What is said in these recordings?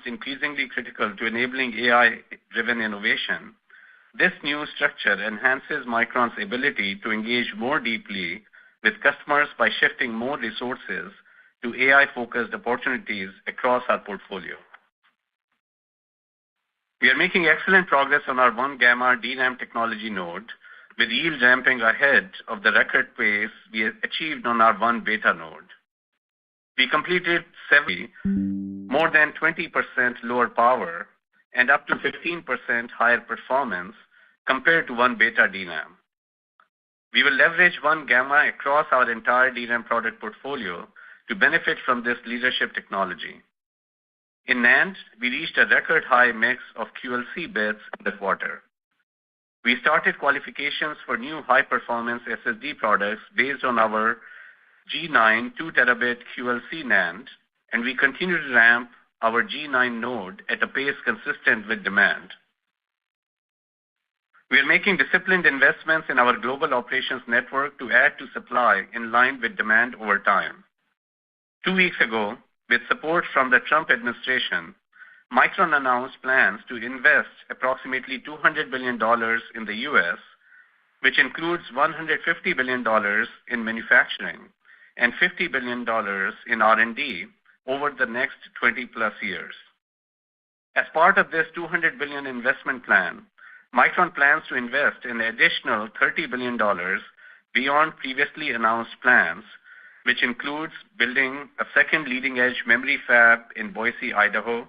increasingly critical to enabling AI-driven innovation, this new structure enhances Micron's ability to engage more deeply with customers by shifting more resources to AI-focused opportunities across our portfolio. We are making excellent progress on our 1-gamma DRAM technology node, with yield ramping ahead of the record pace we achieved on our 1-beta node. We completed more than 20% lower power and up to 15% higher performance compared to 1-beta DRAM. We will leverage 1-gamma across our entire DRAM product portfolio to benefit from this leadership technology. In NAND, we reached a record high mix of QLC bits in the quarter. We started qualifications for new high-performance SSD products based on our G9 2-terabit QLC NAND, and we continue to ramp our G9 node at a pace consistent with demand. We are making disciplined investments in our global operations network to add to supply in line with demand over time. 2 weeks ago, with support from the Trump administration, Micron announced plans to invest approximately $200 billion in the U.S., which includes $150 billion in manufacturing and $50 billion in R&D over the next 20-plus years. As part of this $200 billion investment plan, Micron plans to invest an additional $30 billion beyond previously announced plans, which includes building a second leading-edge memory fab in Boise, Idaho,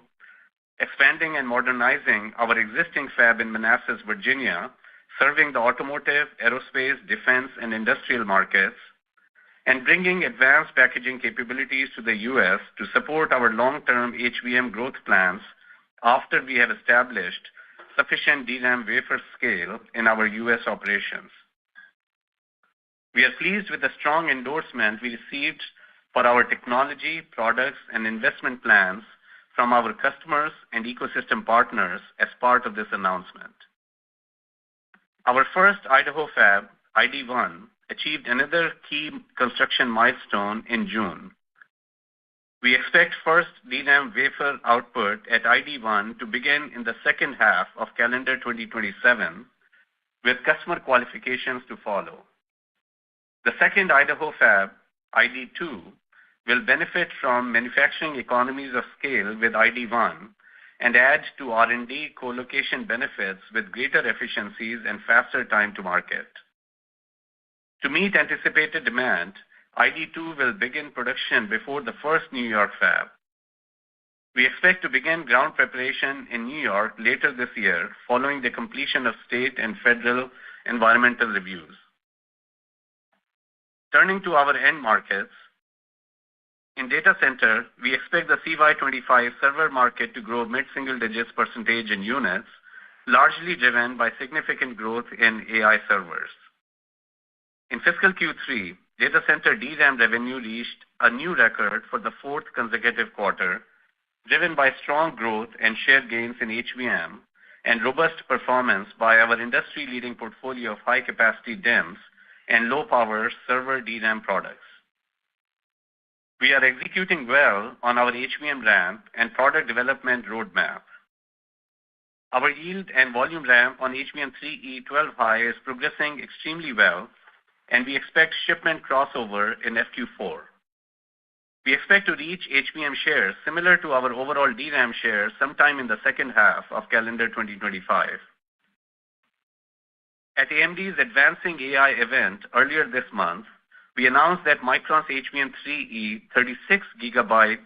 expanding and modernizing our existing fab in Manassas, Virginia, serving the automotive, aerospace, defense, and industrial markets, and bringing advanced packaging capabilities to the U.S. to support our long-term HBM growth plans after we have established sufficient DRAM wafer scale in our U.S. operations. We are pleased with the strong endorsement we received for our technology, products, and investment plans from our customers and ecosystem partners as part of this announcement. Our first Idaho fab, ID1, achieved another key construction milestone in June. We expect first DRAM wafer output at ID1 to begin in the second half of calendar 2027, with customer qualifications to follow. The second Idaho fab, ID2, will benefit from manufacturing economies of scale with ID1 and add to R&D co-location benefits with greater efficiencies and faster time to market. To meet anticipated demand, ID2 will begin production before the first New York fab. We expect to begin ground preparation in New York later this year, following the completion of state and federal environmental reviews. Turning to our end markets, in data center, we expect the CY25 server market to grow mid-single digits % in units, largely driven by significant growth in AI servers. In fiscal Q3, data center DRAM revenue reached a new record for the fourth consecutive quarter, driven by strong growth and share gains in HBM and robust performance by our industry-leading portfolio of high-capacity DIMMs and low-power server DRAM products. We are executing well on our HBM ramp and product development roadmap. Our yield and volume ramp on HBM3E 12-high is progressing extremely well, and we expect shipment crossover in FQ4. We expect to reach HBM shares similar to our overall DRAM share sometime in the second half of calendar 2025. At AMD's Advancing AI event earlier this month, we announced that Micron's HBM3E 36GB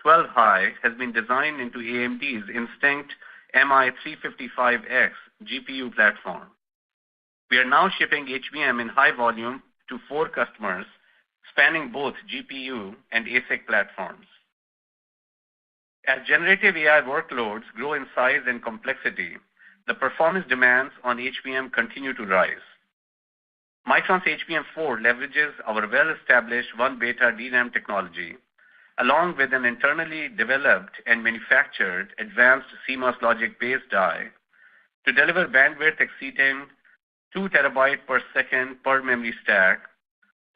12-high has been designed into AMD's Instinct MI355X GPU platform. We are now shipping HBM in high volume to 4 customers, spanning both GPU and ASIC platforms. As generative AI workloads grow in size and complexity, the performance demands on HBM continue to rise. Micron's HBM4 leverages our well-established 1-beta DRAM technology, along with an internally developed and manufactured advanced CMOS logic-based die, to deliver bandwidth exceeding 2 terabytes per second per memory stack,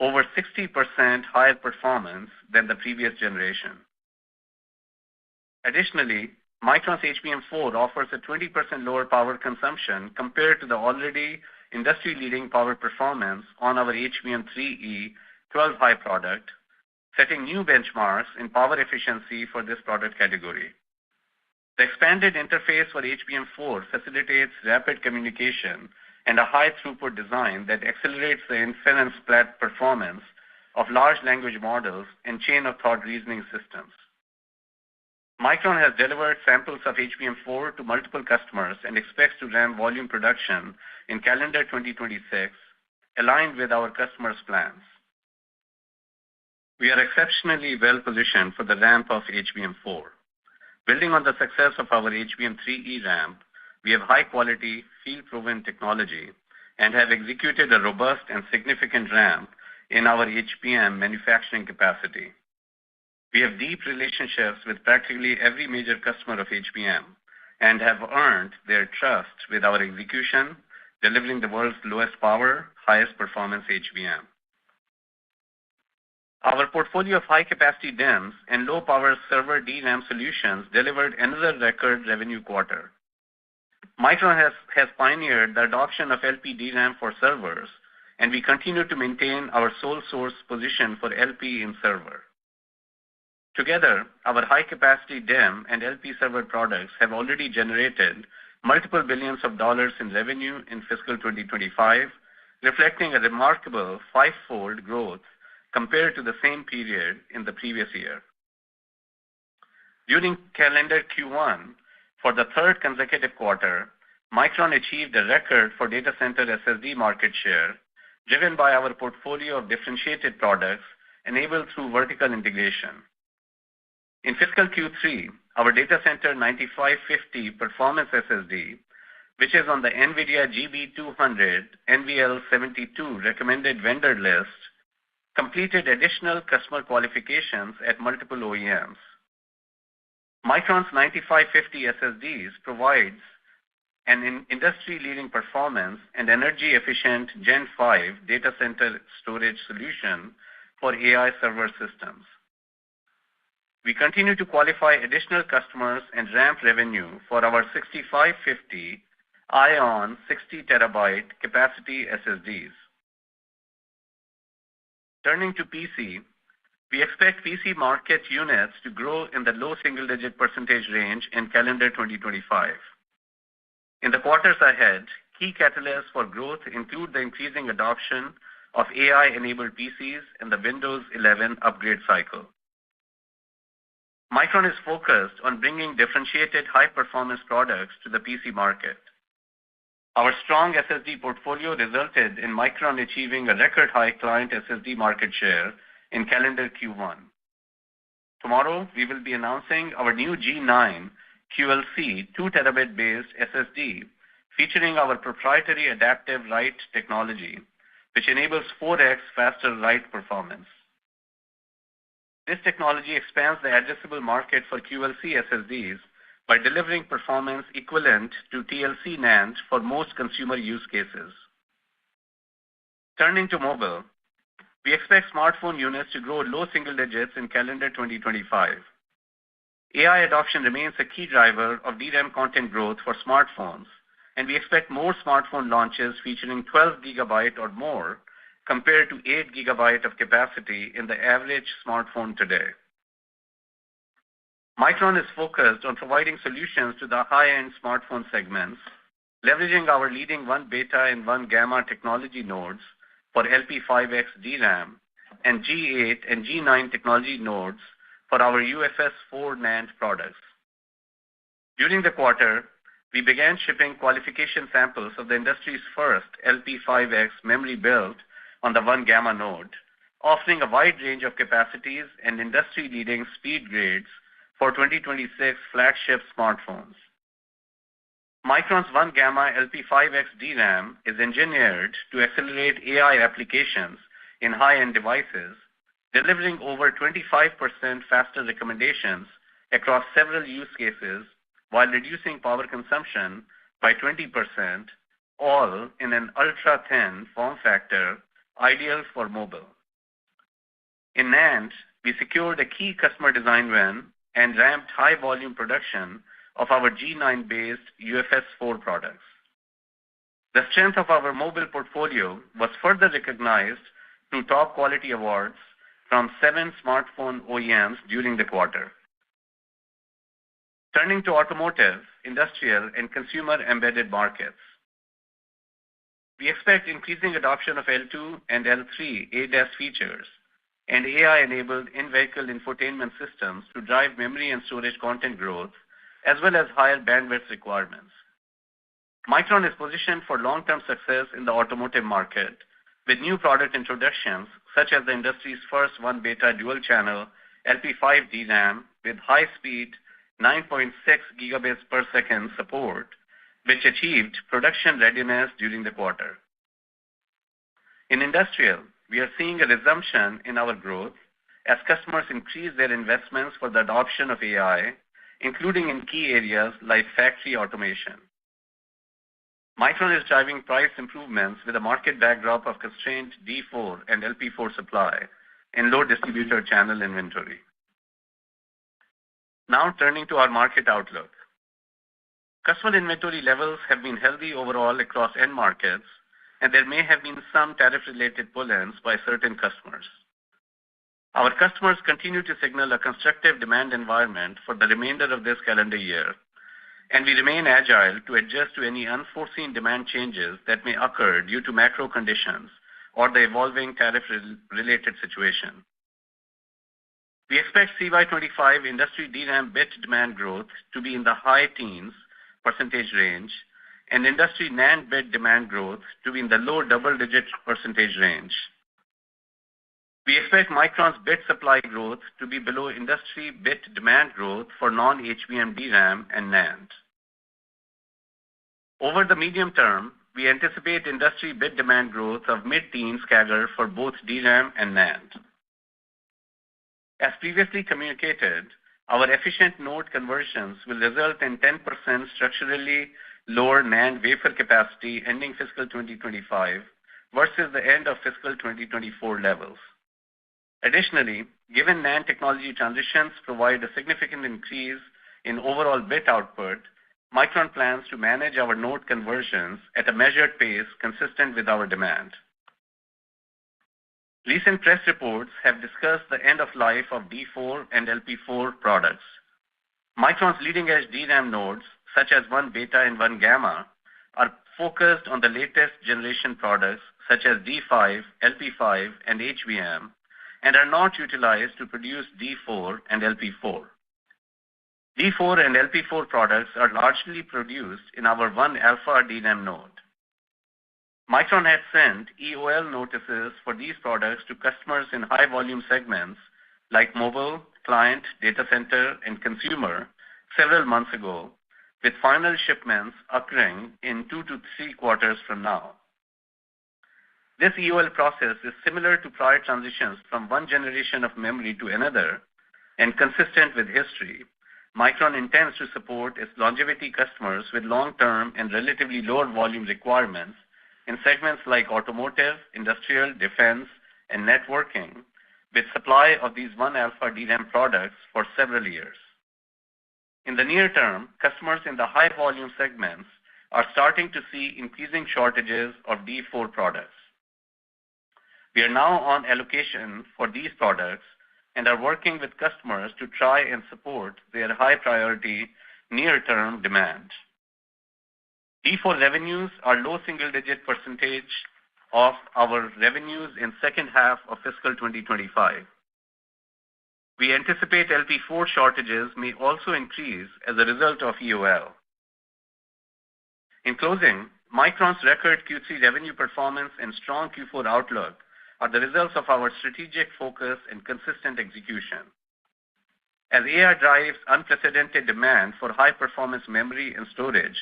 over 60% higher performance than the previous generation. Additionally, Micron's HBM4 offers a 20% lower power consumption compared to the already industry-leading power performance on our HBM3E 12-high product, setting new benchmarks in power efficiency for this product category. The expanded interface for HBM4 facilitates rapid communication and a high throughput design that accelerates the inference performance of large language models and chain of thought reasoning systems. Micron has delivered samples of HBM4 to multiple customers and expects to ramp volume production in calendar 2026, aligned with our customers' plans. We are exceptionally well positioned for the ramp of HBM4. Building on the success of our HBM3E ramp, we have high-quality, field-proven technology and have executed a robust and significant ramp in our HBM manufacturing capacity. We have deep relationships with practically every major customer of HBM and have earned their trust with our execution, delivering the world's lowest power, highest performance HBM. Our portfolio of high-capacity DIMMs and low-power server DRAM solutions delivered another record revenue quarter. Micron has pioneered the adoption of LP DRAM for servers, and we continue to maintain our sole source position for LP in server. Together, our high-capacity DIMM and LP server products have already generated multiple billions of dollars in revenue in fiscal 2025, reflecting a remarkable five-fold growth compared to the same period in the previous year. During calendar Q1, for the third consecutive quarter, Micron achieved a record for data center SSD market share, driven by our portfolio of differentiated products enabled through vertical integration. In fiscal Q3, our data center 9550 performance SSD, which is on the NVIDIA GB200 NVL72 recommended vendor list, completed additional customer qualifications at multiple OEMs. Micron's 9550 SSDs provides an industry-leading performance and energy-efficient Gen 5 data center storage solution for AI server systems. We continue to qualify additional customers and ramp revenue for our 6550 Ion 60 terabyte capacity SSDs. Turning to PC, we expect PC market units to grow in the low single-digit % range in calendar 2025. In the quarters ahead, key catalysts for growth include the increasing adoption of AI-enabled PCs and the Windows 11 upgrade cycle. Micron is focused on bringing differentiated high-performance products to the PC market. Our strong SSD portfolio resulted in Micron achieving a record high client SSD market share in calendar Q1. Tomorrow, we will be announcing our new G9 QLC 2 terabyte based SSD featuring our proprietary adaptive write technology, which enables 4x faster write performance. This technology expands the addressable market for QLC SSDs by delivering performance equivalent to TLC NAND for most consumer use cases. Turning to mobile, we expect smartphone units to grow low single digits in calendar 2025. AI adoption remains a key driver of DRAM content growth for smartphones, and we expect more smartphone launches featuring 12 gigabyte or more compared to 8 gigabyte of capacity in the average smartphone today. Micron is focused on providing solutions to the high-end smartphone segments, leveraging our leading 1 beta and 1 gamma technology nodes for LP5X DRAM and G8 and G9 technology nodes for our UFS 4 NAND products. During the quarter, we began shipping qualification samples of the industry's first LP5X memory built on the 1 gamma node, offering a wide range of capacities and industry-leading speed grades for 2026 flagship smartphones. Micron's 1 gamma LP5X DRAM is engineered to accelerate AI applications in high-end devices, delivering over 25% faster recommendations across several use cases while reducing power consumption by 20%, all in an ultra-thin form factor ideal for mobile. In NAND, we secured a key customer design win and ramped high-volume production of our G9-based UFS 4 products. The strength of our mobile portfolio was further recognized through top quality awards from 7 smartphone OEMs during the quarter. Turning to automotive, industrial, and consumer embedded markets. We expect increasing adoption of L2 and L3 ADAS features and AI-enabled in-vehicle infotainment systems to drive memory and storage content growth, as well as higher bandwidth requirements. Micron is positioned for long-term success in the automotive market with new product introductions such as the industry's first 1-beta dual-channel LP5 DRAM with high-speed 9.6 gigabits per second support, which achieved production readiness during the quarter. In industrial, we are seeing a resumption in our growth as customers increase their investments for the adoption of AI, including in key areas like factory automation. Micron is driving price improvements with a market backdrop of constrained D4 and LP4 supply and low distributor channel inventory. Now turning to our market outlook. Customer inventory levels have been healthy overall across end markets, and there may have been some tariff-related pull-ins by certain customers. Our customers continue to signal a constructive demand environment for the remainder of this calendar year, and we remain agile to adjust to any unforeseen demand changes that may occur due to macro conditions or the evolving tariff-related situation. We expect CY25 industry DRAM bit demand growth to be in the high teens % range and industry NAND bit demand growth to be in the low double-digit % range. We expect Micron's bit supply growth to be below industry bit demand growth for non-HBM DRAM and NAND. Over the medium term, we anticipate industry bit demand growth of mid-teens CAGR for both DRAM and NAND. As previously communicated, our efficient node conversions will result in 10% structurally lower NAND wafer capacity ending fiscal 2025 versus the end of fiscal 2024 levels. Additionally, given NAND technology transitions provide a significant increase in overall bit output, Micron plans to manage our node conversions at a measured pace consistent with our demand. Recent press reports have discussed the end of life of D4 and LP4 products. Micron's leading-edge DRAM nodes, such as 1-beta and 1-gamma, are focused on the latest generation products such as D5, LP5, and HBM, and are not utilized to produce D4 and LP4. D4 and LP4 products are largely produced in our 1-alpha DRAM node. Micron had sent EOL notices for these products to customers in high-volume segments like mobile, client, data center, and consumer several months ago, with final shipments occurring in 2 to 3 quarters from now. This EOL process is similar to prior transitions from one generation of memory to another, and consistent with history. Micron intends to support its longevity customers with long-term and relatively lower volume requirements in segments like automotive, industrial, defense, and networking, with supply of these 1-alpha DRAM products for several years. In the near term, customers in the high-volume segments are starting to see increasing shortages of D4 products. We are now on allocation for these products and are working with customers to try and support their high-priority near-term demand. D4 revenues are low single-digit % of our revenues in second half of fiscal 2025. We anticipate LP4 shortages may also increase as a result of EOL. In closing, Micron's record Q3 revenue performance and strong Q4 outlook are the results of our strategic focus and consistent execution. As AI drives unprecedented demand for high-performance memory and storage,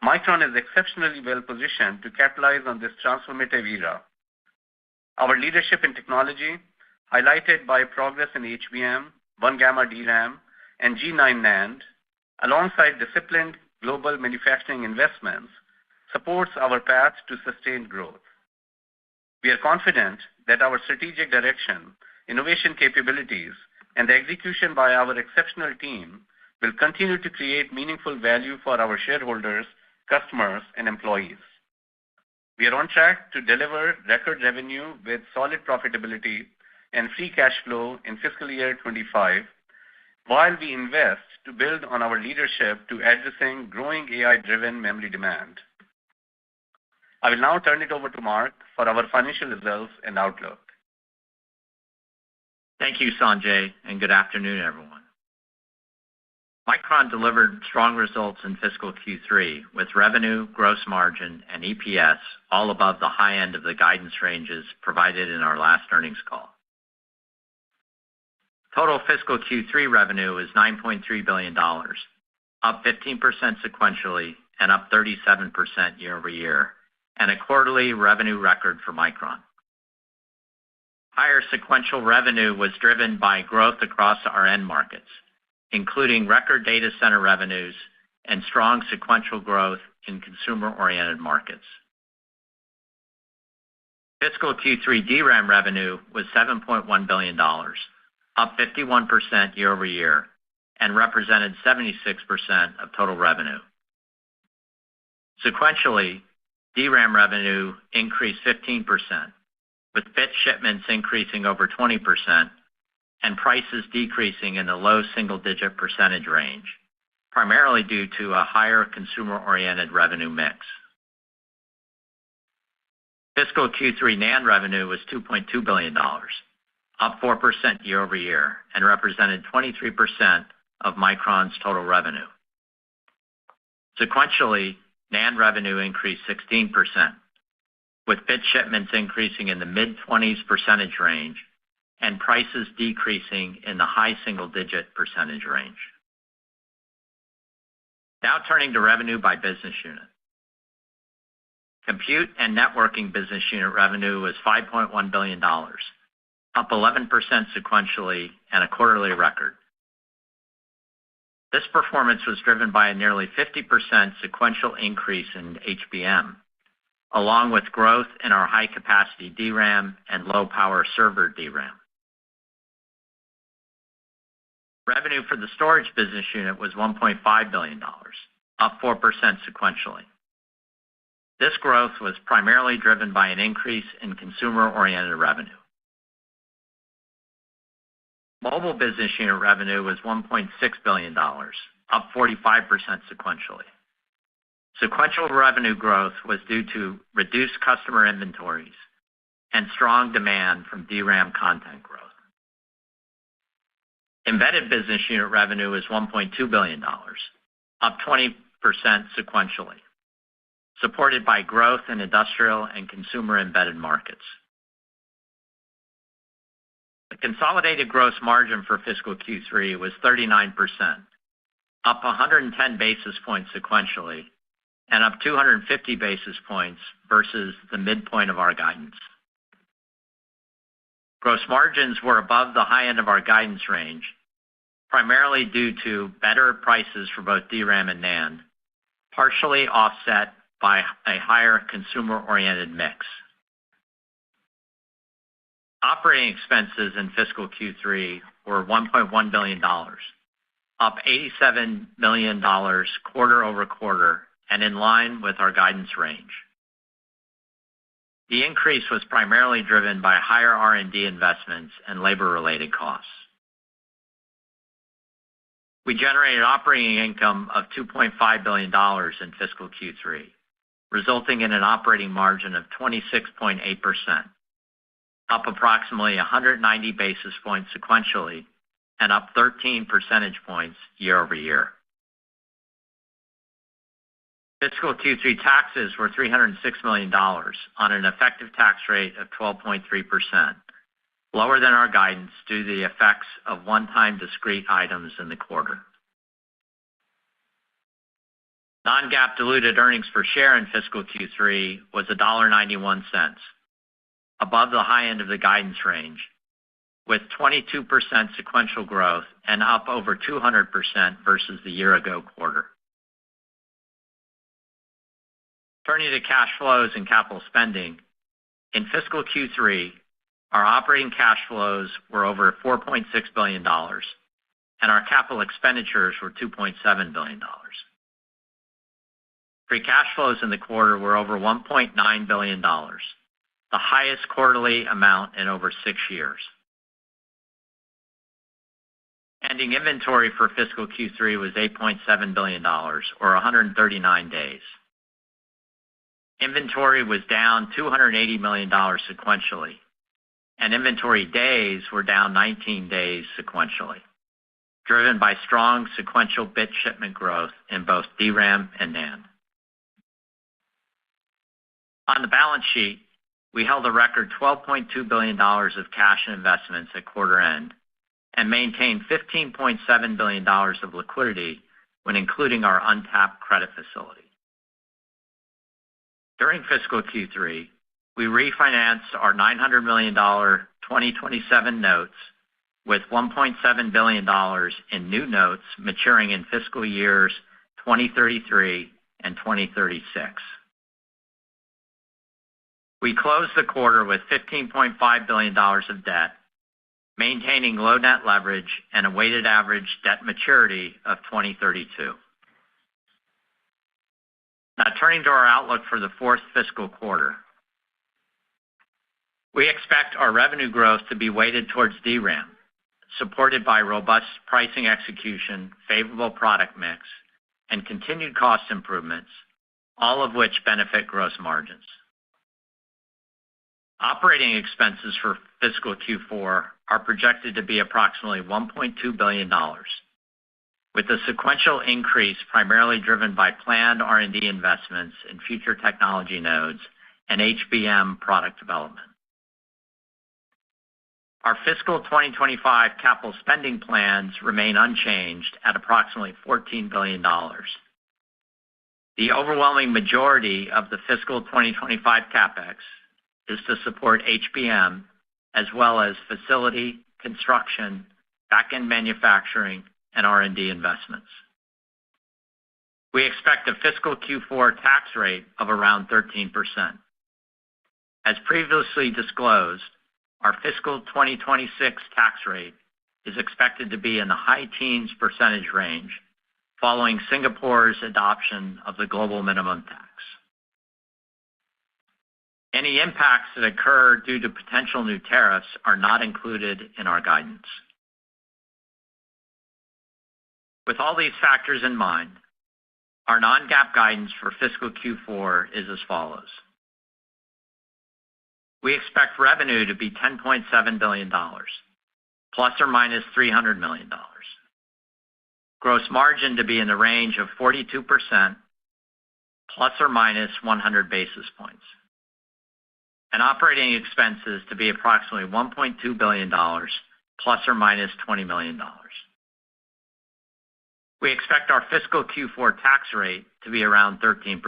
Micron is exceptionally well-positioned to capitalize on this transformative era. Our leadership in technology, highlighted by progress in HBM, 1-gamma DRAM, and G9 NAND, alongside disciplined global manufacturing investments, supports our path to sustained growth. We are confident that our strategic direction, innovation capabilities, and the execution by our exceptional team will continue to create meaningful value for our shareholders, customers, and employees. We are on track to deliver record revenue with solid profitability and free cash flow in fiscal year 25, while we invest to build on our leadership to addressing growing AI-driven memory demand. I will now turn it over to Mark for our financial results and outlook. Thank you, Sanjay, and good afternoon, everyone. Micron delivered strong results in fiscal Q3 with revenue, gross margin, and EPS all above the high end of the guidance ranges provided in our last earnings call. Total fiscal Q3 revenue is $9.3 billion, up 15% sequentially and up 37% year over year, and a quarterly revenue record for Micron. Higher sequential revenue was driven by growth across our end markets, including record data center revenues and strong sequential growth in consumer-oriented markets. Fiscal Q3 DRAM revenue was $7.1 billion, up 51% year over year, and represented 76% of total revenue. Sequentially, DRAM revenue increased 15%, with bit shipments increasing over 20% and prices decreasing in the low single-digit percentage range, primarily due to a higher consumer-oriented revenue mix. Fiscal Q3 NAND revenue was $2.2 billion, up 4% year over year, and represented 23% of Micron's total revenue. Sequentially, NAND revenue increased 16%, with bit shipments increasing in the mid-20s percentage range and prices decreasing in the high single-digit percentage range. Now turning to revenue by business unit. Compute and networking business unit revenue was $5.1 billion, up 11% sequentially and a quarterly record. This performance was driven by a nearly 50% sequential increase in HBM, along with growth in our high-capacity DRAM and low-power server DRAM. Revenue for the storage business unit was $1.5 billion, up 4% sequentially. This growth was primarily driven by an increase in consumer-oriented revenue. Mobile business unit revenue was $1.6 billion, up 45% sequentially. Sequential revenue growth was due to reduced customer inventories and strong demand from DRAM content growth. Embedded business unit revenue was $1.2 billion, up 20% sequentially, supported by growth in industrial and consumer embedded markets. The consolidated gross margin for fiscal Q3 was 39%, up 110 basis points sequentially, and up 250 basis points versus the midpoint of our guidance. Gross margins were above the high end of our guidance range, primarily due to better prices for both DRAM and NAND, partially offset by a higher consumer-oriented mix. Operating expenses in fiscal Q3 were $1.1 billion, up $87 million quarter over quarter and in line with our guidance range. The increase was primarily driven by higher R&D investments and labor-related costs. We generated operating income of $2.5 billion in fiscal Q3, resulting in an operating margin of 26.8%, up approximately 190 basis points sequentially and up 13 percentage points year over year. Fiscal Q3 taxes were $306 million on an effective tax rate of 12.3%, lower than our guidance due to the effects of one-time discrete items in the quarter. Non-GAAP diluted earnings per share in fiscal Q3 was $1.91, above the high end of the guidance range, with 22% sequential growth and up over 200% versus the year-ago quarter. Turning to cash flows and capital spending, in fiscal Q3, our operating cash flows were over $4.6 billion, and our capital expenditures were $2.7 billion. Free cash flows in the quarter were over $1.9 billion, the highest quarterly amount in over 6 years. Ending inventory for fiscal Q3 was $8.7 billion, or 139 days. Inventory was down $280 million sequentially, and inventory days were down 19 days sequentially, driven by strong sequential bit shipment growth in both DRAM and NAND. On the balance sheet, we held a record $12.2 billion of cash and investments at quarter end and maintained $15.7 billion of liquidity when including our untapped credit facility. During fiscal Q3, we refinanced our $900 million 2027 notes with $1.7 billion in new notes maturing in fiscal years 2033 and 2036. We closed the quarter with $15.5 billion of debt, maintaining low net leverage and a weighted average debt maturity of 2032. Now turning to our outlook for the fourth fiscal quarter. We expect our revenue growth to be weighted towards DRAM, supported by robust pricing execution, favorable product mix, and continued cost improvements, all of which benefit gross margins. Operating expenses for fiscal Q4 are projected to be approximately $1.2 billion, with a sequential increase primarily driven by planned R&D investments in future technology nodes and HBM product development. Our fiscal 2025 capital spending plans remain unchanged at approximately $14 billion. The overwhelming majority of the fiscal 2025 CapEx is to support HBM, as well as facility, construction, back-end manufacturing, and R&D investments. We expect a fiscal Q4 tax rate of around 13%. As previously disclosed, our fiscal 2026 tax rate is expected to be in the high teens percentage range, following Singapore's adoption of the global minimum tax. Any impacts that occur due to potential new tariffs are not included in our guidance. With all these factors in mind, our non-GAAP guidance for fiscal Q4 is as follows. We expect revenue to be $10.7 billion, plus or minus $300 million. Gross margin to be in the range of 42%, plus or minus 100 basis points. And operating expenses to be approximately $1.2 billion, plus or minus $20 million. We expect our fiscal Q4 tax rate to be around 13%.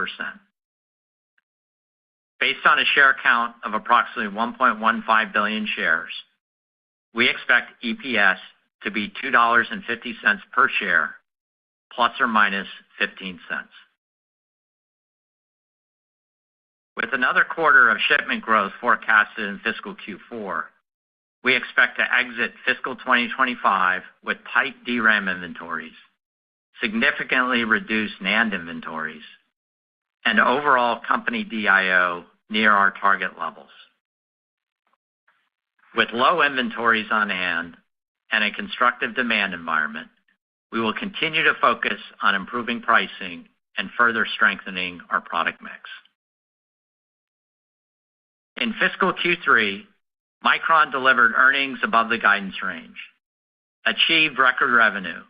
Based on a share count of approximately 1.15 billion shares, we expect EPS to be $2.50 per share, plus or minus 15 cents. With another quarter of shipment growth forecasted in fiscal Q4, we expect to exit fiscal 2025 with tight DRAM inventories, significantly reduced NAND inventories, and overall company DIO near our target levels. With low inventories on hand and a constructive demand environment, we will continue to focus on improving pricing and further strengthening our product mix. In fiscal Q3, Micron delivered earnings above the guidance range, achieved record revenue,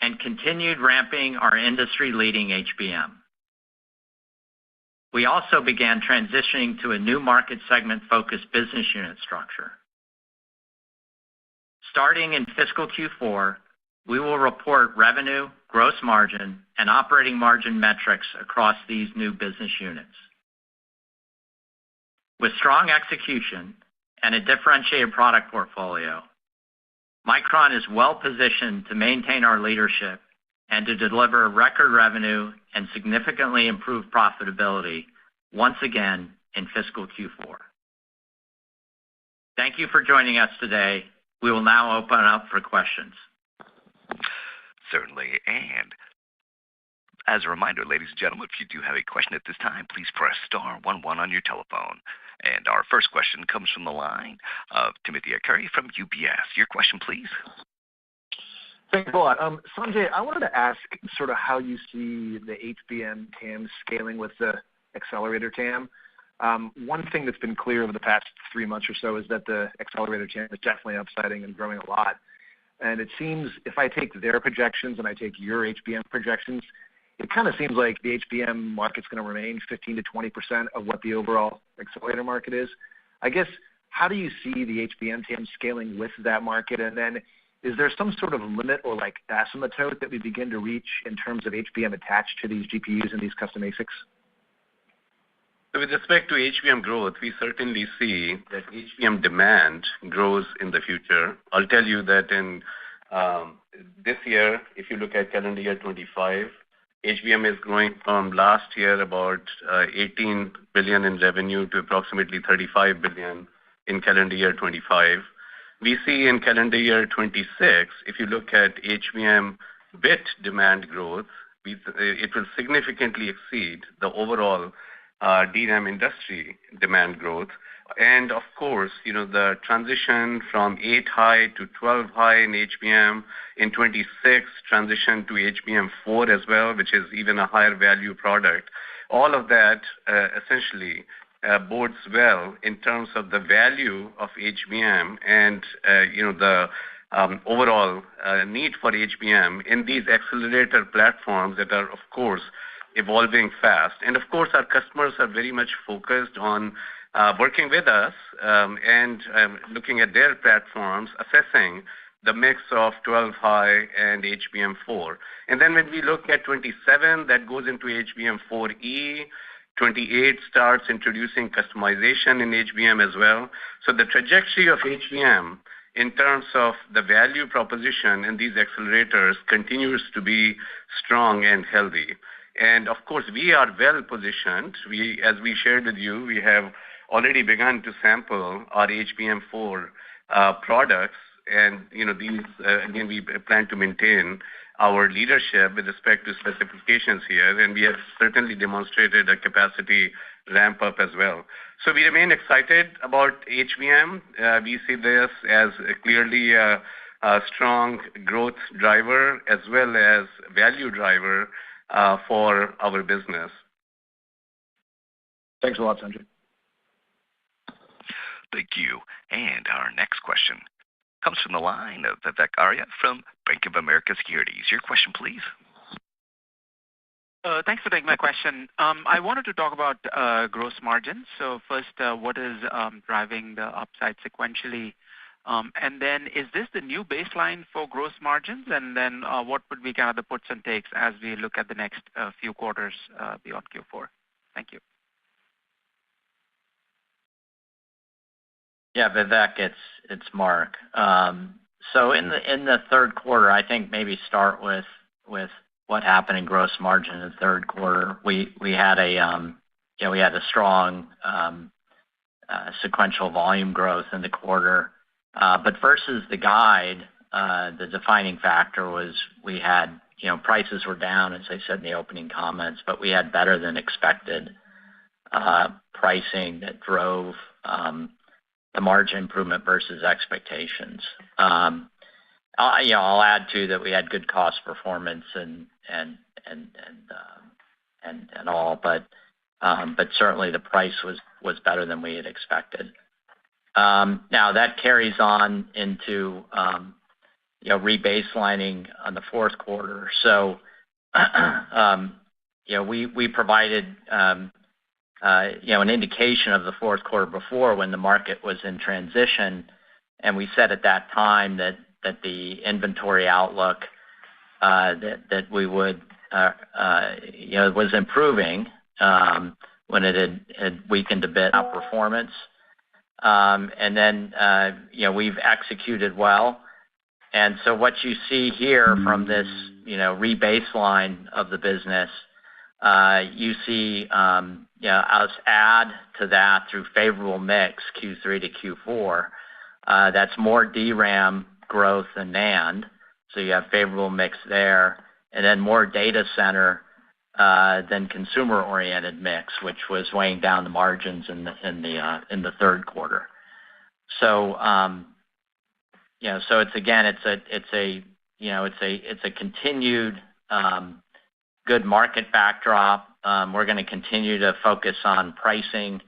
and continued ramping our industry-leading HBM. We also began transitioning to a new market segment-focused business unit structure. Starting in fiscal Q4, we will report revenue, gross margin, and operating margin metrics across these new business units. With strong execution and a differentiated product portfolio, Micron is well-positioned to maintain our leadership and to deliver record revenue and significantly improve profitability once again in fiscal Q4. Thank you for joining us today. We will now open up for questions. Certainly. And as a reminder, ladies and gentlemen, if you do have a question at this time, please press star 11 on your telephone. And our first question comes from the line of Timothy Arcuri from UBS. Your question, please. Thanks a lot. Sanjay, I wanted to ask sort of how you see the HBM TAM scaling with the accelerator TAM. One thing that's been clear over the past 3 months or so is that the accelerator TAM is definitely upsiding and growing a lot. And it seems if I take their projections and I take your HBM projections, it kind of seems like the HBM market's going to remain 15 to 20% of what the overall accelerator market is. I guess, how do you see the HBM TAM scaling with that market? And then is there some sort of limit or like asymptote that we begin to reach in terms of HBM attached to these GPUs and these custom ASICs? So with respect to HBM growth, we certainly see that HBM demand grows in the future. I'll tell you that in this year, if you look at calendar year 25, HBM is growing from last year about $18 billion in revenue to approximately $35 billion in calendar year 25. We see in calendar year 26, if you look at HBM bit demand growth, it will significantly exceed the overall DRAM industry demand growth. And of course, the transition from 8 high to 12 high in HBM in 26, transition to HBM4 as well, which is even a higher value product. All of that essentially bodes well in terms of the value of HBM and the overall need for HBM in these accelerator platforms that are, of course, evolving fast. And of course, our customers are very much focused on working with us and looking at their platforms, assessing the mix of 12 high and HBM4. And then when we look at 27, that goes into HBM4E. 28 starts introducing customization in HBM as well. So the trajectory of HBM in terms of the value proposition in these accelerators continues to be strong and healthy. And of course, we are well positioned. As we shared with you, we have already begun to sample our HBM4 products. And, these, again, we plan to maintain our leadership with respect to specifications here. And we have certainly demonstrated a capacity ramp up as well. So we remain excited about HBM. We see this as clearly a strong growth driver as well as value driver for our business. Thanks a lot, Sanjay. Thank you. And our next question comes from the line of Vivek Arya from Bank of America Securities. Your question, please. Thanks for taking my question. I wanted to talk about gross margins. So first, what is driving the upside sequentially? And then is this the new baseline for gross margins? And then what would be kind of the puts and takes as we look at the next few quarters beyond Q4? Thank you. Yeah, Vivek, it's Mark. So in the third quarter, I think maybe start with what happened in gross margin in the third quarter. We had a strong sequential volume growth in the quarter, but versus the guide, the defining factor was we had prices were down, as I said in the opening comments, but we had better than expected pricing that drove the margin improvement versus expectations. I'll add to that we had good cost performance and all, but certainly the price was better than we had expected. Now that carries on into rebaselining on the fourth quarter. So we provided an indication of the fourth quarter before when the market was in transition, and we said at that time that the inventory outlook that we would was improving when it had weakened a bit our performance, and then we've executed well. And so what you see here from this rebaseline of the business, you see us add to that through favorable mix Q3 to Q4. That's more DRAM growth than NAND. So you have favorable mix there, and then more data center than consumer-oriented mix, which was weighing down the margins in the third quarter. So so it's a continued good market backdrop. We're going to continue to focus on pricing,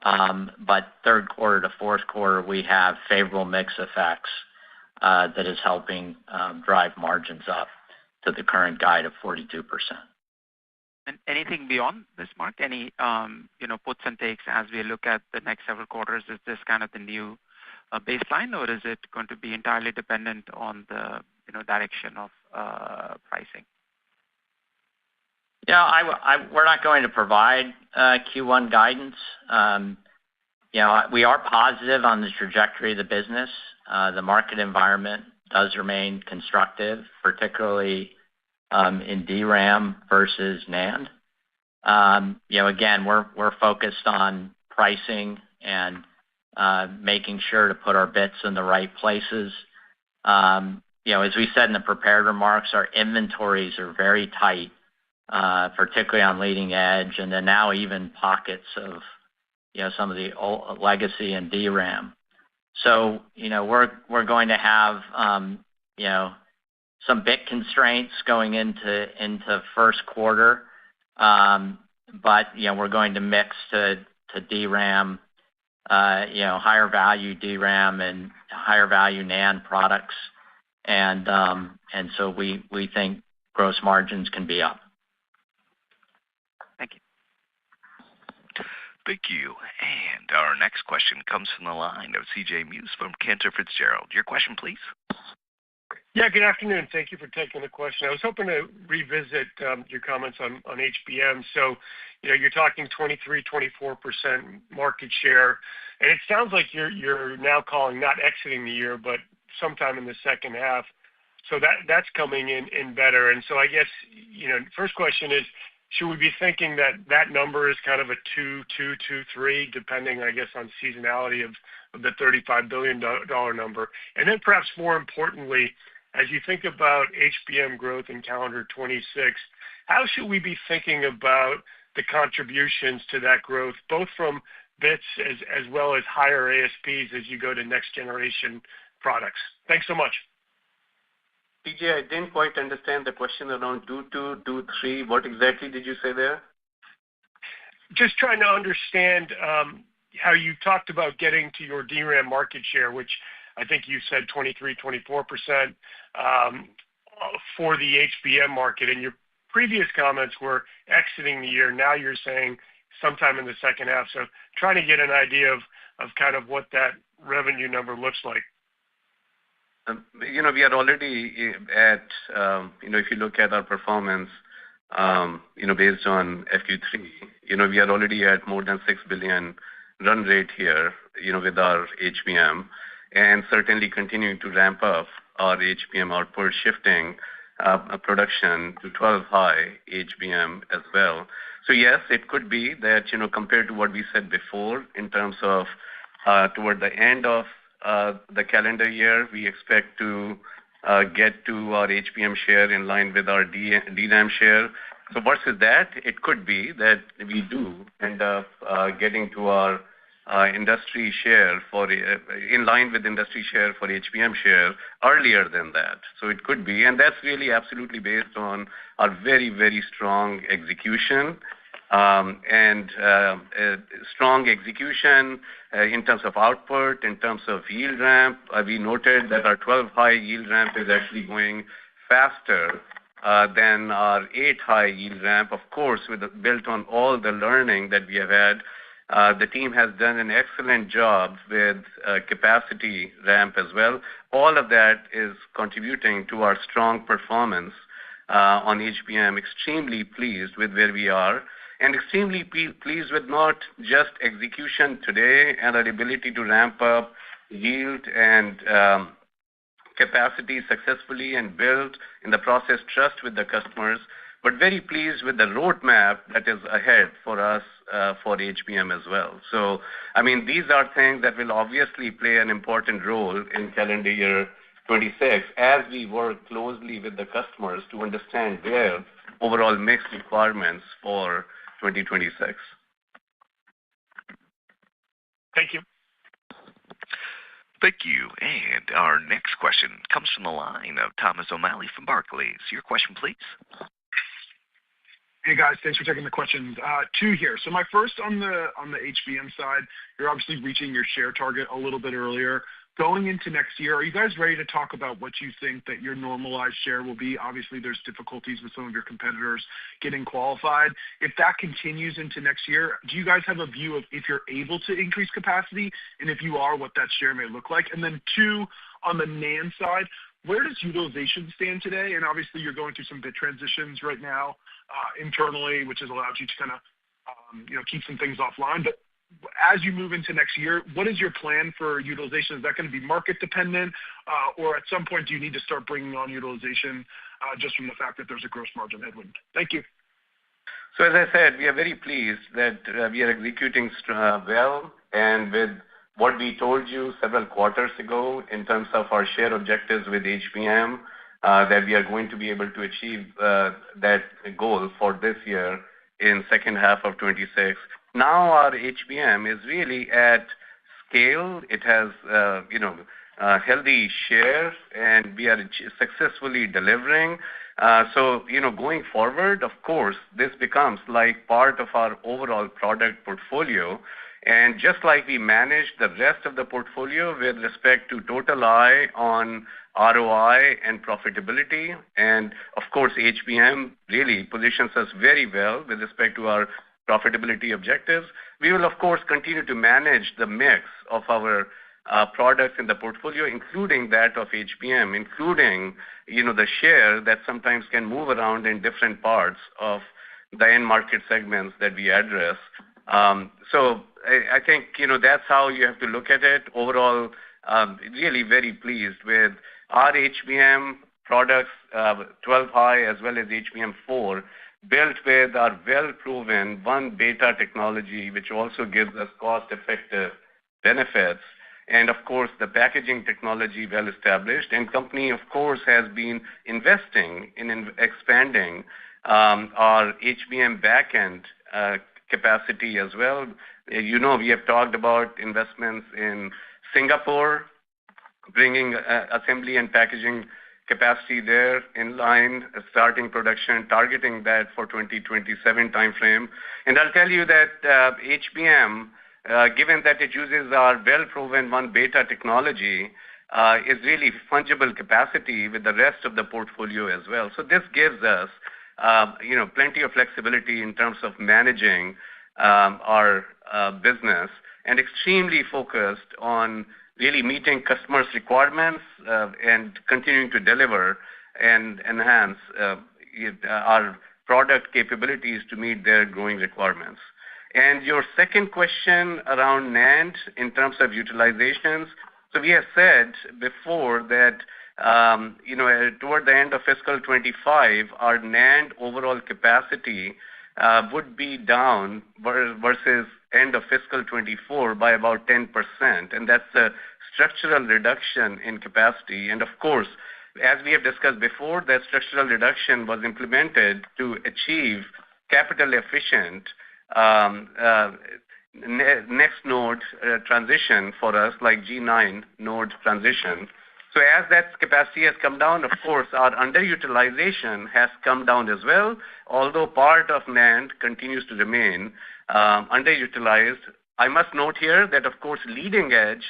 but third quarter to fourth quarter we have favorable mix effects that is helping drive margins up to the current guide of 42%. And anything beyond this, Mark? Any puts and takes as we look at the next several quarters? Is this kind of the new baseline, or is it going to be entirely dependent on the direction of pricing? Yeah, we're not going to provide Q1 guidance. We are positive on the trajectory of the business. The market environment does remain constructive, particularly in DRAM versus NAND. Again, we're focused on pricing and making sure to put our bits in the right places. As we said in the prepared remarks, our inventories are very tight, particularly on leading edge, and then now even pockets of some of the old legacy and DRAM. So we're going to have some bit constraints going into first quarter, but we're going to mix to DRAM, higher value DRAM and higher value NAND products, and so we think gross margins can be up. Thank you. Thank you. And our next question comes from the line of C.J. Muse from Cantor Fitzgerald. Your question, please. Yeah, good afternoon. Thank you for taking the question. I was hoping to revisit your comments on HBM. So, you're talking 23-24% market share, and it sounds like you're now calling not exiting the year, but sometime in the second half. So that's coming in better. And so I guess first question is, should we be thinking that number is kind of a 2-2-2-3, depending, I guess, on seasonality of the $35 billion number? And then perhaps more importantly, as you think about HBM growth in calendar 26, how should we be thinking about the contributions to that growth, both from bits as well as higher ASPs as you go to next generation products? Thanks so much. TJ, I didn't quite understand the question around 2-2-2-3. What exactly did you say there? Just trying to understand how you talked about getting to your DRAM market share, which I think you said 23-24% for the HBM market. And your previous comments were exiting the year. Now you're saying sometime in the second half. So trying to get an idea of kind of what that revenue number looks like. We are already at, if you look at our performance, based on FQ3, we are already at more than $6 billion run rate here, with our HBM, and certainly continuing to ramp up our HBM output, shifting production to 12-high HBM as well. So yes, it could be that, compared to what we said before, in terms of toward the end of the calendar year, we expect to get to our HBM share in line with our DRAM share. So versus that, it could be that we do end up getting to our industry share in line with industry share for HBM share earlier than that. So it could be, and that's really absolutely based on our very, very strong execution, and strong execution in terms of output, in terms of yield ramp. We noted that our 12-high yield ramp is actually going faster than our 8-high yield ramp, of course, built on all the learning that we have had. The team has done an excellent job with capacity ramp as well. All of that is contributing to our strong performance on HBM. Extremely pleased with where we are, and extremely pleased with not just execution today and our ability to ramp up yield and capacity successfully and build in the process trust with the customers, but very pleased with the roadmap that is ahead for us for HBM as well. So, these are things that will obviously play an important role in calendar year 2026 as we work closely with the customers to understand their overall mix requirements for 2026. Thank you. Thank you. And our next question comes from the line of Thomas O'Malley from Barclays. Your question, please. Hey, guys. Thanks for taking the questions. Two here. So my first on the HBM side, you're obviously reaching your share target a little bit earlier. Going into next year, are you guys ready to talk about what you think that your normalized share will be? Obviously, there's difficulties with some of your competitors getting qualified. If that continues into next year, do you guys have a view of if you're able to increase capacity, and if you are, what that share may look like? And then two, on the NAND side, where does utilization stand today? And obviously, you're going through some bit transitions right now internally, which has allowed you to kind of keep some things offline. But as you move into next year, what is your plan for utilization? Is that going to be market dependent, or at some point do you need to start bringing on utilization just from the fact that there's a gross margin headwind? Thank you. So as I said, we are very pleased that we are executing well, and with what we told you several quarters ago in terms of our share objectives with HBM, that we are going to be able to achieve that goal for this year in second half of 26. Now our HBM is really at scale. It has, a healthy share, and we are successfully delivering. So, going forward, of course, this becomes like part of our overall product portfolio. And just like we manage the rest of the portfolio with respect to total eye on ROI and profitability, and of course, HBM really positions us very well with respect to our profitability objectives. We will, of course, continue to manage the mix of our products in the portfolio, including that of HBM, including, the share that sometimes can move around in different parts of the end market segments that we address. So I think, that's how you have to look at it. Overall, really very pleased with our HBM products, 12 high as well as HBM4, built with our well-proven 1-beta technology, which also gives us cost-effective benefits. And, of course, the packaging technology well established. And company, of course, has been investing in expanding our HBM backend capacity as well. We have talked about investments in Singapore, bringing assembly and packaging capacity there in line, starting production, targeting that for 2027 timeframe. And I'll tell you that HBM, given that it uses our well-proven 1-beta technology, is really fungible capacity with the rest of the portfolio as well. So this gives us, plenty of flexibility in terms of managing our business, and extremely focused on really meeting customers' requirements and continuing to deliver and enhance our product capabilities to meet their growing requirements. And your second question around NAND in terms of utilizations. So we have said before that, toward the end of fiscal 25, our NAND overall capacity would be down versus end of fiscal 24 by about 10%. And that's a structural reduction in capacity. And of course, as we have discussed before, that structural reduction was implemented to achieve capital efficient next node transition for us, like G9 node transition. So as that capacity has come down, of course, our underutilization has come down as well, although part of NAND continues to remain underutilized. I must note here that, of course, leading edge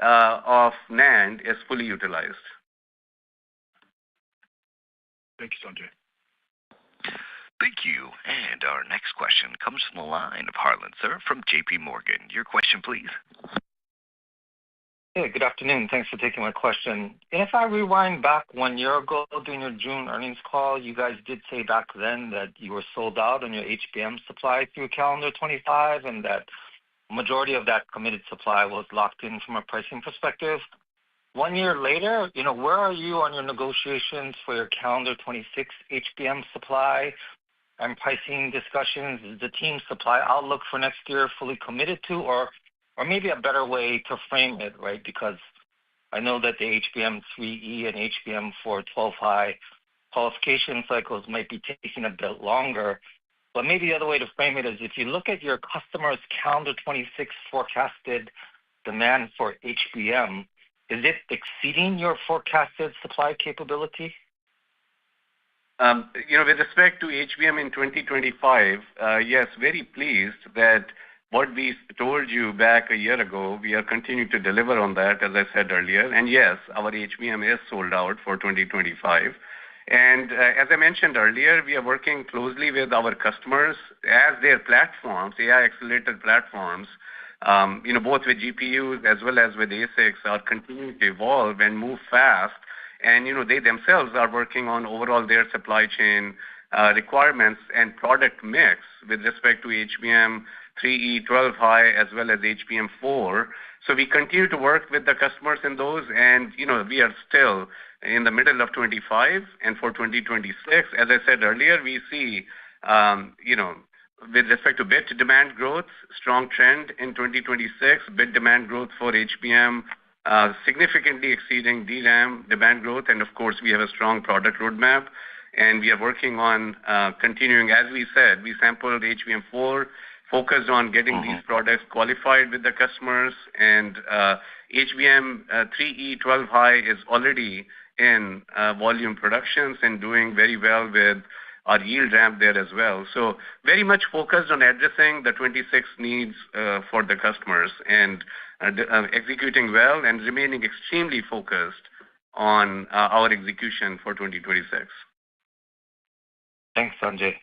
of NAND is fully utilized. Thank you, Sanjay. Thank you. And our next question comes from the line of Harlan Sur from JP Morgan. Your question, please. Hey, good afternoon. Thanks for taking my question. And if I rewind back 1 year ago during your June earnings call, you guys did say back then that you were sold out on your HBM supply through calendar 25, and that majority of that committed supply was locked in from a pricing perspective. 1 year later, where are you on your negotiations for your calendar 26 HBM supply and pricing discussions? Is the team's supply outlook for next year fully committed to, or maybe a better way to frame it, right? Because I know that the HBM3E and HBM4 12-high qualification cycles might be taking a bit longer, but maybe the other way to frame it is if you look at your customers' calendar 26 forecasted demand for HBM, is it exceeding your forecasted supply capability? With respect to HBM in 2025, yes, very pleased that what we told you back a year ago, we are continuing to deliver on that, as I said earlier. And yes, our HBM is sold out for 2025. And as I mentioned earlier, we are working closely with our customers as their platforms, AI-accelerated platforms, both with GPUs as well as with ASICs, are continuing to evolve and move fast. And, they themselves are working on overall their supply chain requirements and product mix with respect to HBM3E 12-high as well as HBM4. So we continue to work with the customers in those, and, we are still in the middle of 25, and for 2026, as I said earlier, we see, with respect to bit demand growth, strong trend in 2026, bit demand growth for HBM significantly exceeding DRAM demand growth. And of course, we have a strong product roadmap, and we are working on continuing, as we said, we sampled HBM4, focused on getting these products qualified with the customers, and HBM3E 12-high is already in volume productions and doing very well with our yield ramp there as well. So very much focused on addressing the 26 needs for the customers and executing well and remaining extremely focused on our execution for 2026. Thanks, Sanjay.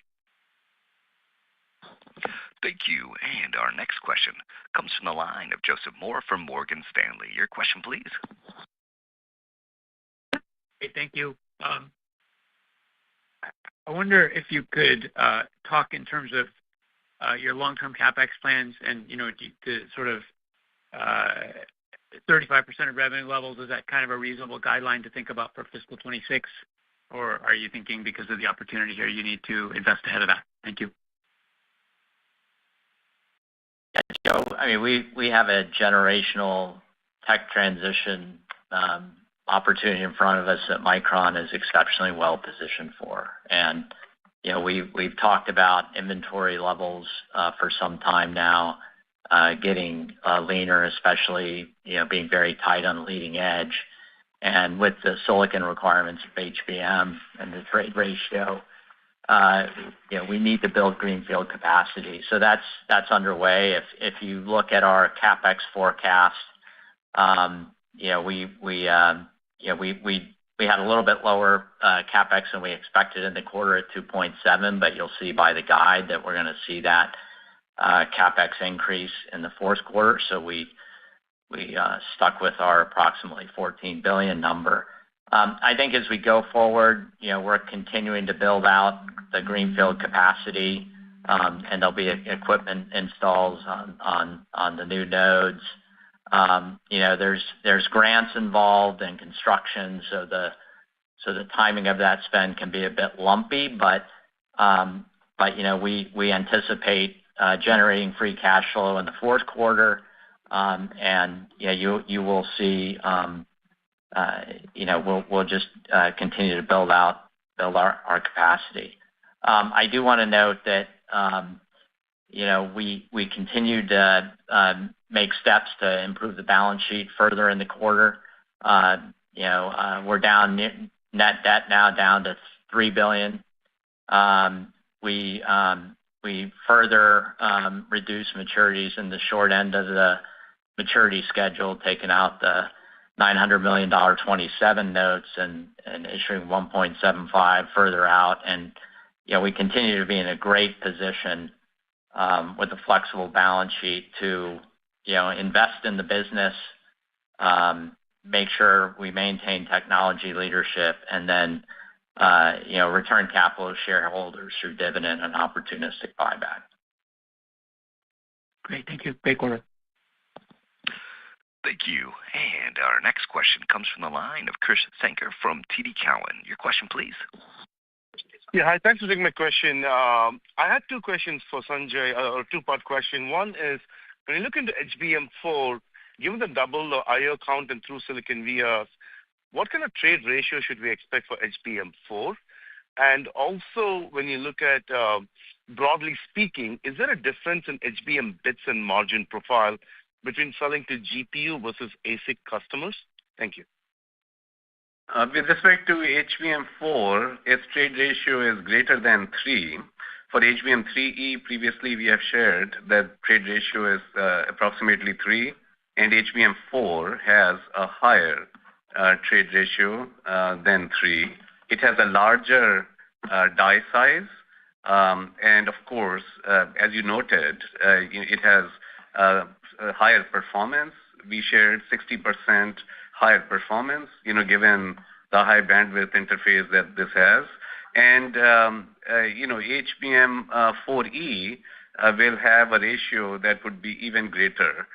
Thank you. And our next question comes from the line of Joseph Moore from Morgan Stanley. Your question, please. Hey, thank you. I wonder if you could talk in terms of your long-term CapEx plans and, the sort of 35% of revenue levels. Is that kind of a reasonable guideline to think about for fiscal 26? Or are you thinking because of the opportunity here, you need to invest ahead of that? Thank you. Yeah, Joe, I mean, we have a generational tech transition opportunity in front of us that Micron is exceptionally well positioned for. And, we've talked about inventory levels for some time now, getting leaner, especially, being very tight on the leading edge. And with the silicon requirements of HBM and the trade ratio, we need to build greenfield capacity. So that's underway. If you look at our CapEx forecast, we had a little bit lower CapEx than we expected in the quarter at 2.7, but you'll see by the guide that we're going to see that CapEx increase in the fourth quarter. So we stuck with our approximately $14 billion number. I think as we go forward, we're continuing to build out the greenfield capacity, and there'll be equipment installs on the new nodes. There's grants involved and construction, so the timing of that spend can be a bit lumpy, but we anticipate generating free cash flow in the fourth quarter, and you will see we'll just continue to build our capacity. I do want to note that we continue to make steps to improve the balance sheet further in the quarter. We're down net debt now down to $3 billion. We further reduced maturities in the short end of the maturity schedule, taking out the $900 million 27 notes and issuing 1.75 further out. And we continue to be in a great position with a flexible balance sheet to invest in the business, make sure we maintain technology leadership, and then return capital to shareholders through dividend and opportunistic buyback. Great. Thank you. Great quarter. Thank you. And our next question comes from the line of Krish Sankar from TD Cowen. Your question, please. Yeah, hi. Thanks for taking my question. I had two questions for Sanjay, or two-part question. One is, when you look into HBM4, given the double I/O count and through silicon vias, what kind of trade ratio should we expect for HBM4? And also, when you look at, broadly speaking, is there a difference in HBM bits and margin profile between selling to GPU versus ASIC customers? Thank you. With respect to HBM4, its trade ratio is greater than 3. For HBM3E, previously we have shared that trade ratio is approximately 3, and HBM4 has a higher trade ratio than 3. It has a larger die size, and of course, as you noted, it has higher performance. We shared 60% higher performance, given the high bandwidth interface that this has. And, HBM4E will have a ratio that would be even greater.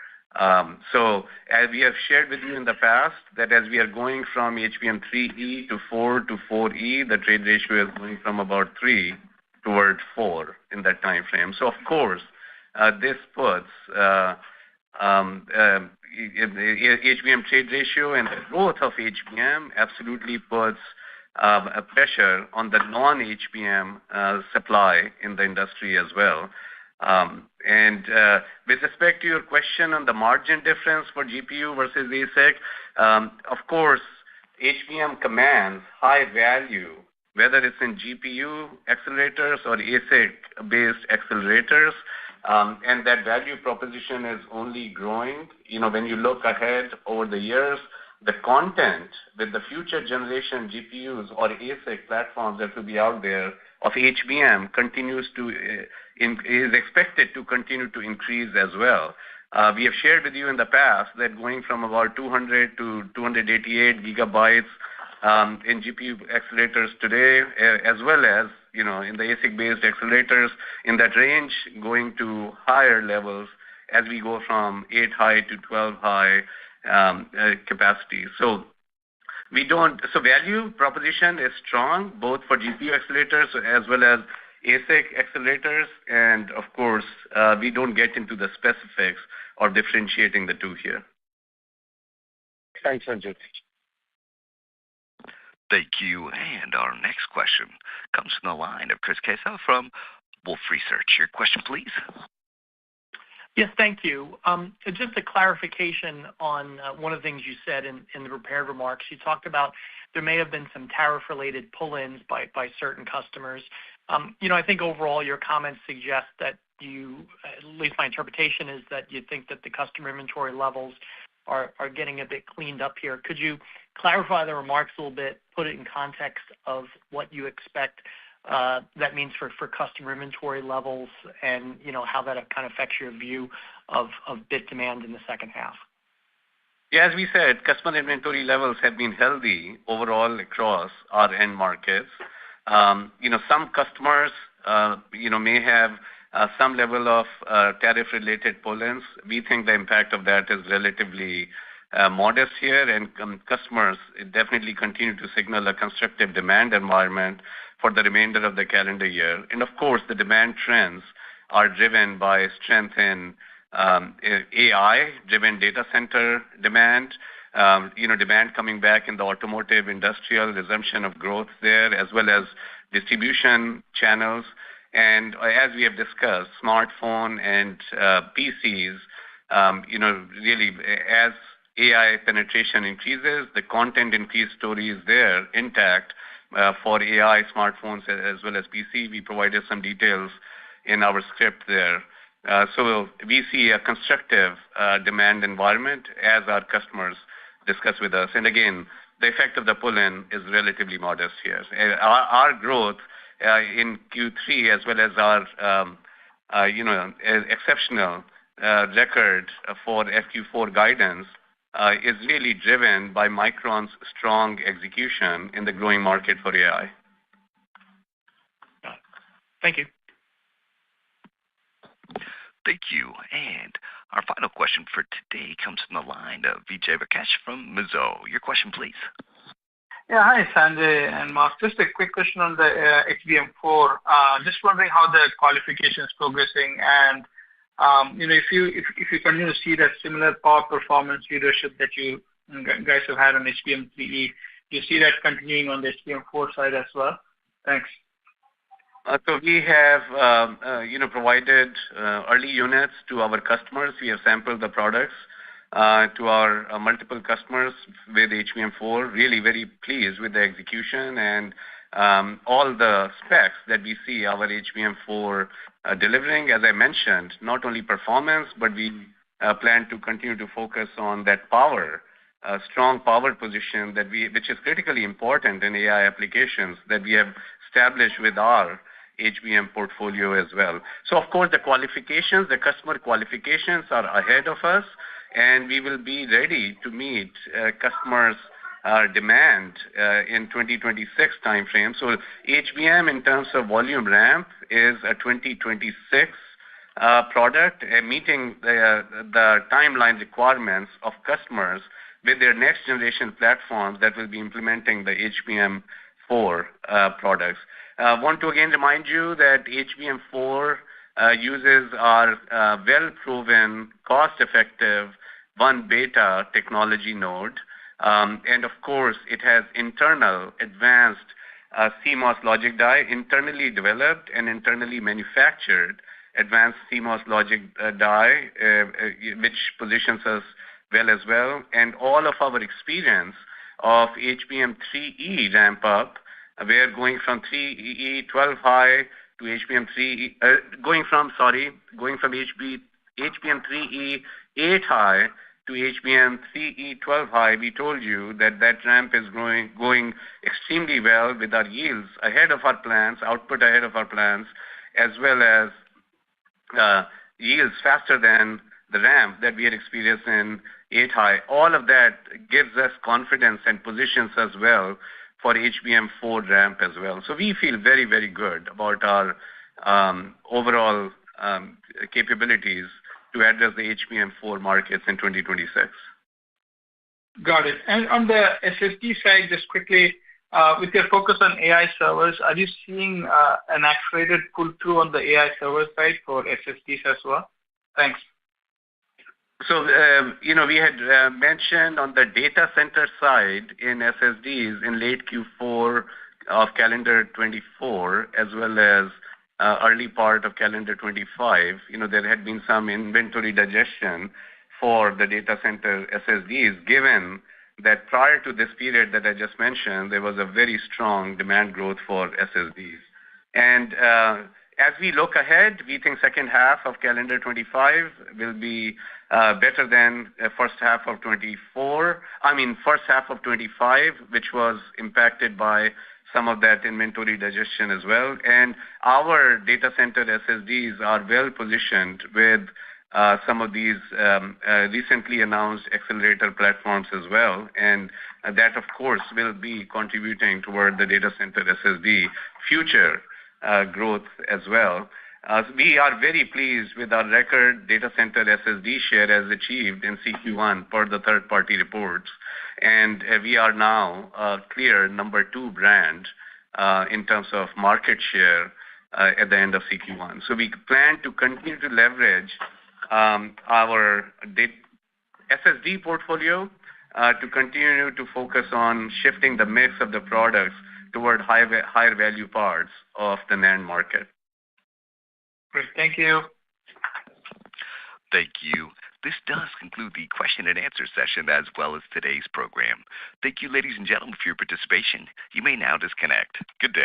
So as we have shared with you in the past, that as we are going from HBM3E to 4 to 4E, the trade ratio is going from about 3 toward 4 in that time frame. So of course, this puts HBM trade ratio and the growth of HBM absolutely puts a pressure on the non-HBM supply in the industry as well. And with respect to your question on the margin difference for GPU versus ASIC, of course, HBM commands high value, whether it's in GPU accelerators or ASIC-based accelerators, and that value proposition is only growing. When you look ahead over the years, the content with the future generation GPUs or ASIC platforms that will be out there of HBM is expected to continue to increase as well. We have shared with you in the past that going from about 200 to 288 gigabytes in GPU accelerators today, as well as in the ASIC-based accelerators in that range, going to higher levels as we go from 8 high to 12 high capacity. So value proposition is strong both for GPU accelerators as well as ASIC accelerators, and of course, we don't get into the specifics or differentiating the two here. Thanks, Sanjay. Thank you. And our next question comes from the line of Chris Caso from Wolfe Research. Your question, please. Yes, thank you. Just a clarification on one of the things you said in the prepared remarks. You talked about there may have been some tariff-related pull-ins by certain customers. I think overall your comments suggest that at least my interpretation is that you think that the customer inventory levels are getting a bit cleaned up here. Could you clarify the remarks a little bit, put it in context of what you expect that means for customer inventory levels and, how that kind of affects your view of bit demand in the second half? Yeah, as we said, customer inventory levels have been healthy overall across our end markets. Some customers, may have some level of tariff-related pull-ins. We think the impact of that is relatively modest here, and customers definitely continue to signal a constructive demand environment for the remainder of the calendar year. And of course, the demand trends are driven by strength in AI-driven data center demand, demand coming back in the automotive, industrial, resumption of growth there, as well as distribution channels. And as we have discussed, smartphone and PCs, really as AI penetration increases, the content increase story is there intact for AI smartphones as well as PC. We provided some details in our script there. So we see a constructive demand environment as our customers discuss with us. And again, the effect of the pull-in is relatively modest here. Our growth in Q3 as well as our exceptional record for FQ4 guidance is really driven by Micron's strong execution in the growing market for AI. Thank you. Thank you. And our final question for today comes from the line of Vijay Rakesh from Mizuho. Your question, please. Yeah, hi, Sanjay and Mark. Just a quick question on the HBM4. Just wondering how the qualification is progressing and If you continue to see that similar power performance leadership that you guys have had on HBM3E, do you see that continuing on the HBM4 side as well? Thanks. So we have, provided early units to our customers. We have sampled the products to our multiple customers with HBM4. Really very pleased with the execution and all the specs that we see our HBM4 delivering. As I mentioned, not only performance, but we plan to continue to focus on that power, strong power position which is critically important in AI applications that we have established with our HBM portfolio as well. So, of course, the customer qualifications are ahead of us, and we will be ready to meet customers' demand in 2026 timeframe. So HBM, in terms of volume ramp, is a 2026 product, meeting the timeline requirements of customers with their next generation platforms that will be implementing the HBM4 products. I want to again remind you that HBM4 uses our well-proven, cost-effective 1-beta technology node. And of course, it has internal advanced CMOS logic die, internally developed and internally manufactured advanced CMOS logic die, which positions us well as well. And all of our experience of HBM3E ramp up, we're going from 3E 12 high to HBM3E, HBM3E 8 high to HBM3E 12 high. We told you that ramp is going extremely well with our yields ahead of our plans, output ahead of our plans, as well as yields faster than the ramp that we had experienced in 8 high. All of that gives us confidence and positions us well for HBM4 ramp as well. So we feel very, very good about our overall capabilities to address the HBM4 markets in 2026. Got it. And on the SSD side, just quickly, with your focus on AI servers, are you seeing an accelerated pull-through on the AI server side for SSDs as well? Thanks. So, we had mentioned on the data center side in SSDs in late Q4 of calendar 24, as well as early part of calendar 25, there had been some inventory digestion for the data center SSDs, given that prior to this period that I just mentioned, there was a very strong demand growth for SSDs. And as we look ahead, we think second half of calendar 25 will be better than first half of 24. First half of 25, which was impacted by some of that inventory digestion as well. And our data center SSDs are well positioned with some of these recently announced accelerator platforms as well. And that, of course, will be contributing toward the data center SSD future growth as well. We are very pleased with our record data center SSD share as achieved in CQ1 per the third-party reports. And we are now a clear number 2 brand in terms of market share at the end of CQ1. So we plan to continue to leverage our SSD portfolio to continue to focus on shifting the mix of the products toward higher value parts of the NAND market. Great. Thank you. Thank you. This does conclude the question and answer session as well as today's program. Thank you, ladies and gentlemen, for your participation. You may now disconnect. Good day.